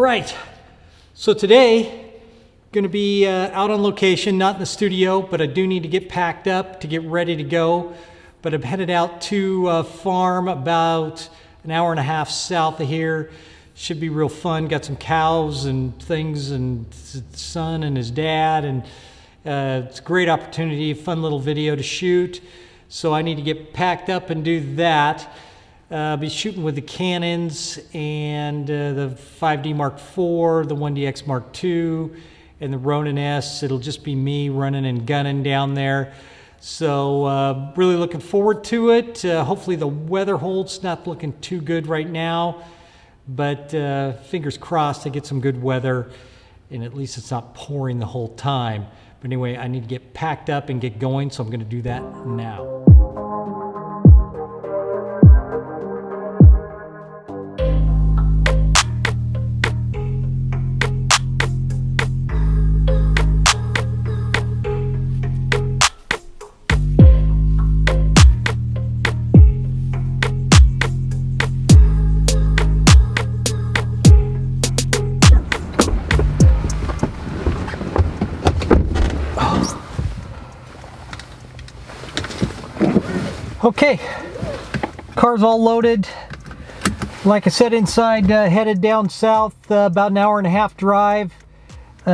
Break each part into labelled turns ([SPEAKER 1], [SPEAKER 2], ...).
[SPEAKER 1] right, so today going to be out on location, not in the studio, but I do need to get packed up to get ready to go. But I'm headed out to a farm about an hour and a half south of here. Should be real fun. Got some cows and things, and his son and his dad, and it's a great opportunity, fun little video to shoot. So I need to get packed up and do that. I'll be shooting with the Canons and the 5D Mark IV, the 1DX Mark II, and the Ronin S. It'll just be me running and gunning down there. So really looking forward to it. Hopefully the weather holds. Not looking too good right now, but fingers crossed I get some good weather, and at least it's not pouring the whole time. But anyway, I need to get packed up and get going, so I'm going to do that now. Okay, car's all loaded. Like I said, inside, headed down south, about an hour and a half drive.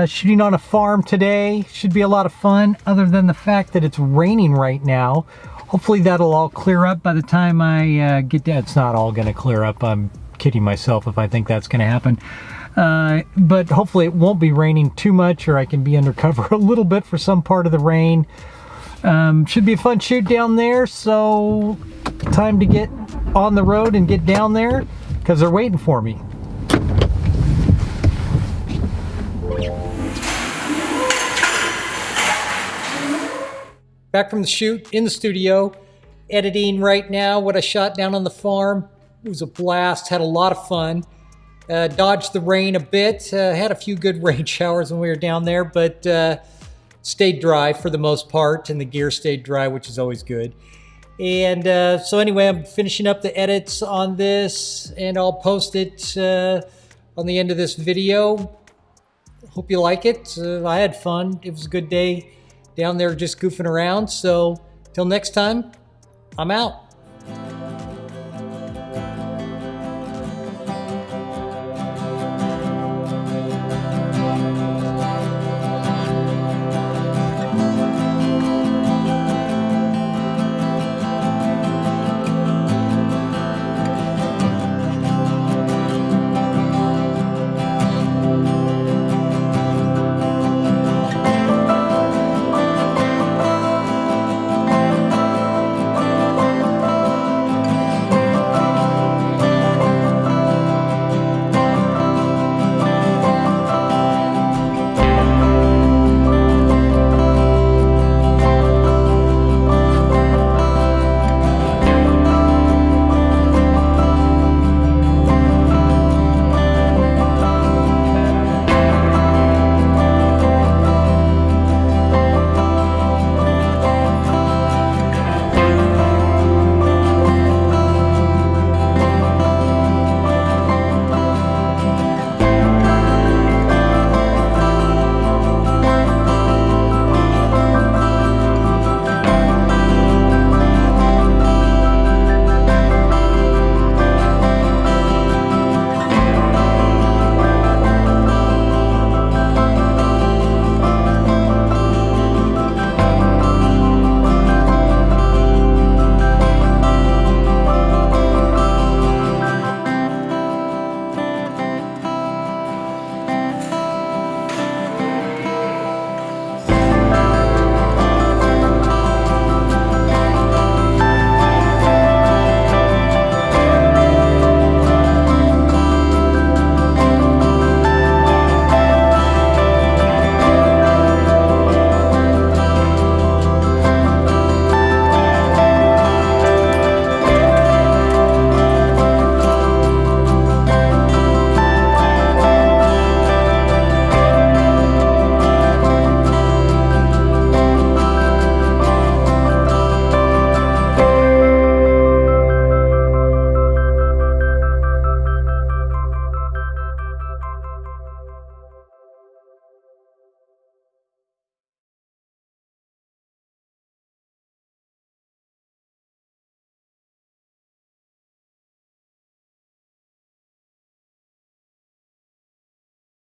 [SPEAKER 1] Shooting on a farm today. Should be a lot of fun, other than the fact that it's raining right now. Hopefully that'll all clear up by the time I get down. It's not all gonna clear up. I'm kidding myself if I think that's gonna happen. But hopefully it won't be raining too much, or I can be under cover a little bit for some part of the rain. Should be a fun shoot down there, so time to get on the road and get down there because they're waiting for me. Back from the shoot in the studio, editing right now what I shot down on the farm. It was a blast, had a lot of fun. Dodged the rain a bit, had a few good rain showers when we were down there, but stayed dry for the most part, and the gear stayed dry, which is always good. And so anyway, I'm finishing up the edits on this, and I'll post it on the end of this video. Hope you like it. I had fun. It was a good day down there just goofing around. So till next time, I'm out.